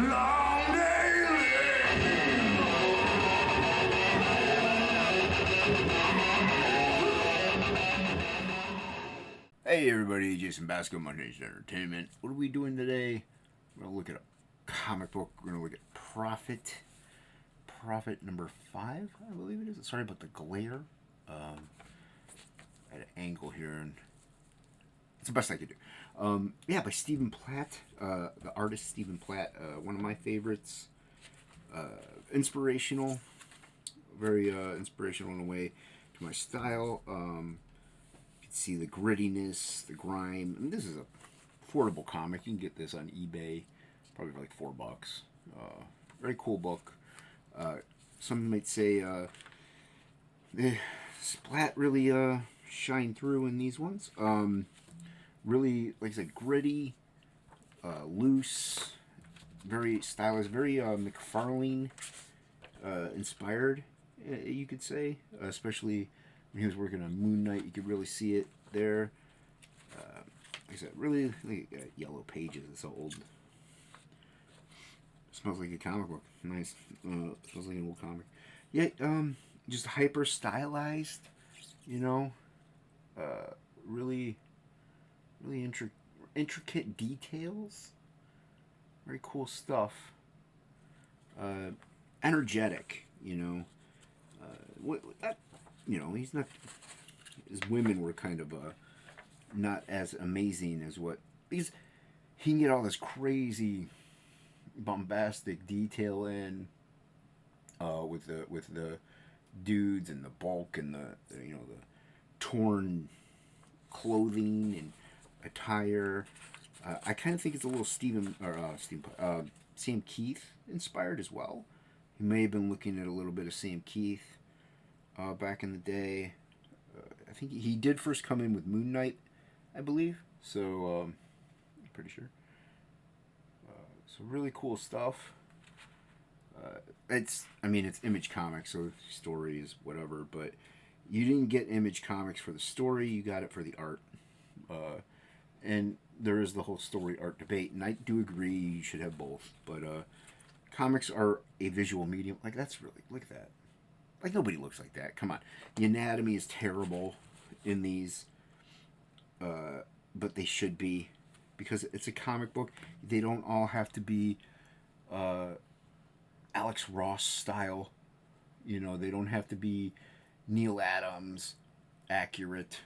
Long day Hey everybody, Jason Basco, Mondays Entertainment. What are we doing today? We're going to look at a comic book. We're going to look at Prophet number 5, I believe it is. Sorry about the glare. At an angle here, and it's the best I could do. Yeah, by Stephen Platt, the artist Stephen Platt, one of my favorites. Inspirational, very inspirational in a way to my style. You can see the grittiness, the grime. And this is a affordable comic. You can get this on eBay, probably for like $4. Very cool book. Some might say Splat really shine through in these ones. Really, like I said, gritty, loose, very stylized, very McFarlane inspired, you could say. Especially when he was working on Moon Knight, you could really see it there. Like I said, really like, yellow pages. It's so old. Smells like a comic book. Nice. Smells like an old comic. Yeah, just hyper stylized, you know. Really intricate details. Very cool stuff. Energetic, you know. He's not. His women were kind of not as amazing as what, because he can get all this crazy, bombastic detail in with the dudes and the bulk and the torn clothing and attire. I kind of think it's a little Sam Keith inspired as well. He may have been looking at a little bit of Sam Keith back in the day. I think he did first come in with Moon Knight, I believe. So I'm pretty sure. So really cool stuff. It's Image Comics, so stories, whatever. But you didn't get Image Comics for the story; you got it for the art. And there is the whole story art debate, and I do agree you should have both. But comics are a visual medium. Like, that's really, look at that. Like, nobody looks like that. Come on, the anatomy is terrible in these, but they should be, because it's a comic book. They don't all have to be Alex Ross style. You know, they don't have to be Neil Adams accurate.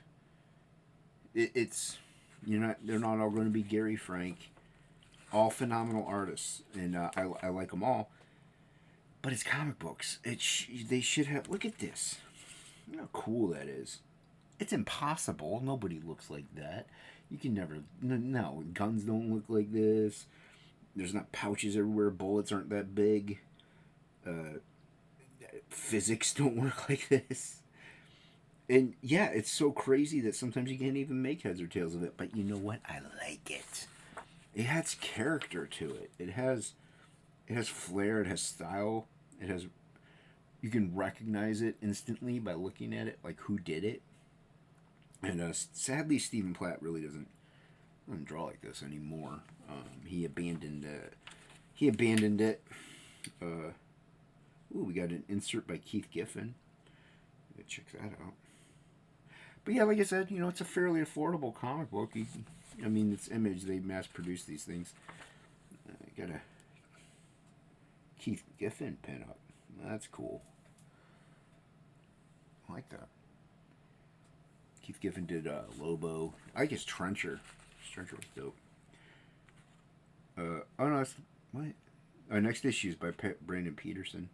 It's they're not all going to be Gary Frank. All phenomenal artists, and I like them all. But it's comic books. They should have. Look at this. Look how cool that is. It's impossible. Nobody looks like that. You can never. No, guns don't look like this. There's not pouches everywhere. Bullets aren't that big. Physics don't work like this. And yeah, it's so crazy that sometimes you can't even make heads or tails of it. But you know what? I like it. It has character to it. It has flair. It has style. It has. You can recognize it instantly by looking at it, like who did it. And sadly, Stephen Platt really doesn't draw like this anymore. He abandoned it. We got an insert by Keith Giffen. Check that out. But yeah, like I said, it's a fairly affordable comic book. It's Image. They mass produce these things. Got a Keith Giffen pin-up. That's cool. I like that. Keith Giffen did Lobo. I guess Trencher. Trencher was dope. What? Next issue is by Brandon Peterson.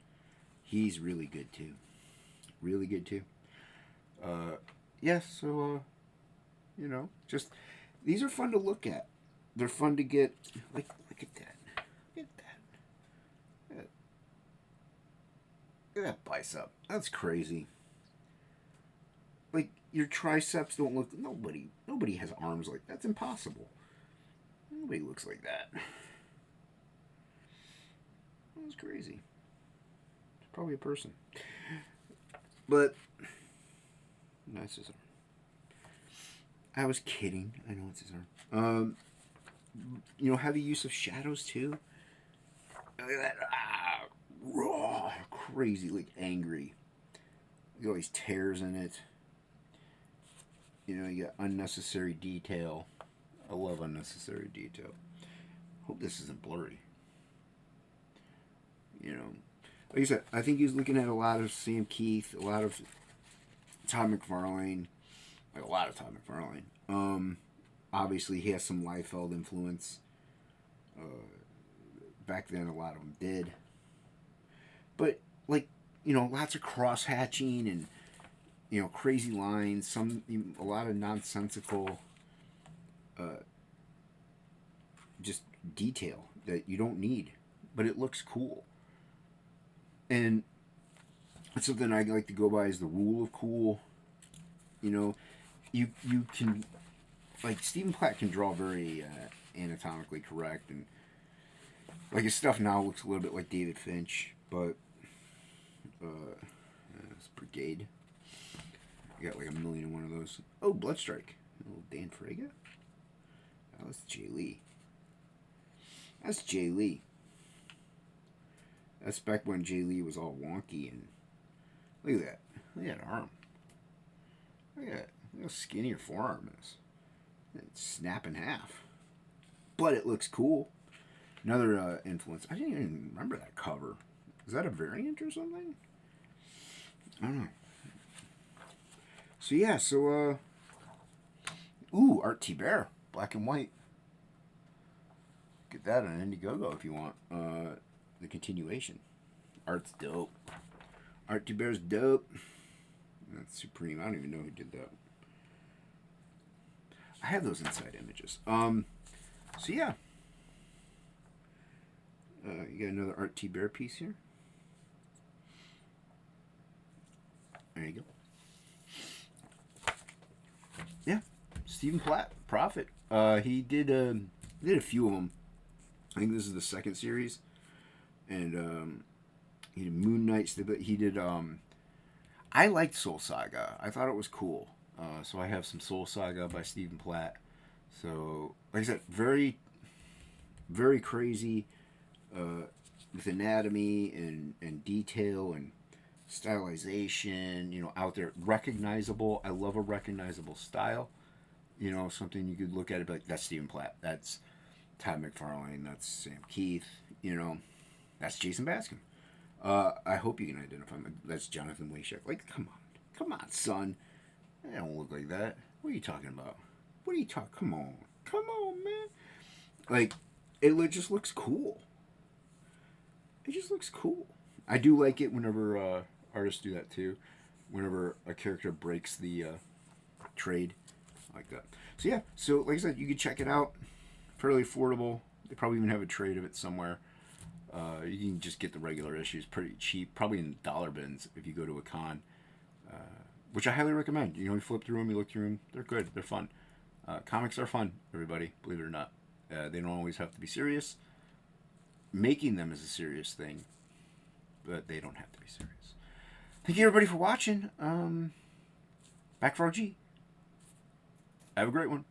He's really good too. Really good too. Just these are fun to look at. They're fun to get. Look at that. Look at that. Look at that bicep. That's crazy. Like, your triceps don't look. Nobody has arms like that. That's impossible. Nobody looks like that. That's crazy. It's probably a person. But that's his arm. I was kidding. I know it's his arm. Heavy use of shadows too. Look at that. Ah, raw, crazy, like angry. You got all these tears in it. You know, you got unnecessary detail. I love unnecessary detail. Hope this isn't blurry. You know, like I said, I think he's looking at a lot of Sam Keith, a lot of Todd McFarlane, like a lot of Todd McFarlane. Obviously, he has some Liefeld influence. Uh, Back then, a lot of them did. But, like, you know, lots of cross hatching and, you know, crazy lines, a lot of nonsensical, uh, just detail that you don't need, but it looks cool. And it's something I like to go by is the rule of cool. You know, you can, like, Stephen Platt can draw very anatomically correct, and like his stuff now looks a little bit like David Finch, but it's Brigade. I got like a million of one of those. Oh, Bloodstrike. Oh, Dan Fraga. Oh, that's Jay Lee. That's Jay Lee. That's back when Jay Lee was all wonky and look at that. Look at that arm. Look at that. Look how skinny your forearm is. It's snap in half. But it looks cool. Another influence. I didn't even remember that cover. Is that a variant or something? I don't know. So yeah, ooh, Art T. Bear. Black and white. Get that on Indiegogo if you want. The continuation. Art's dope. Art T. Bear's dope. That's Supreme. I don't even know who did that. I have those inside images. So yeah. You got another Art T. Bear piece here. There you go. Yeah. Stephen Platt, Prophet. He did a few of them. I think this is the second series. And he did Moon Knight. He did I liked Soul Saga. I thought it was cool. So I have some Soul Saga by Stephen Platt. So, like I said, very, very crazy with anatomy and detail and stylization. You know, out there, recognizable. I love a recognizable style. You know, something you could look at it like, that's Stephen Platt. That's Todd McFarlane. That's Sam Keith. You know, that's Jason Bascom. I hope you can identify him. That's Jonathan Wayshek. Like, come on, son. They don't look like that. What are you talking about? What are you talking? Come on, man. Like, it just looks cool. It just looks cool. I do like it whenever artists do that too. Whenever a character breaks the trade, I like that. So yeah. So like I said, you can check it out. Fairly affordable. They probably even have a trade of it somewhere. You can just get the regular issues pretty cheap, probably in dollar bins if you go to a con, which I highly recommend. You know, you flip through them, you look through them, they're good, they're fun. Comics are fun, everybody, believe it or not. They don't always have to be serious. Making them is a serious thing, but they don't have to be serious. Thank you, everybody, for watching. Back for OG. Have a great one.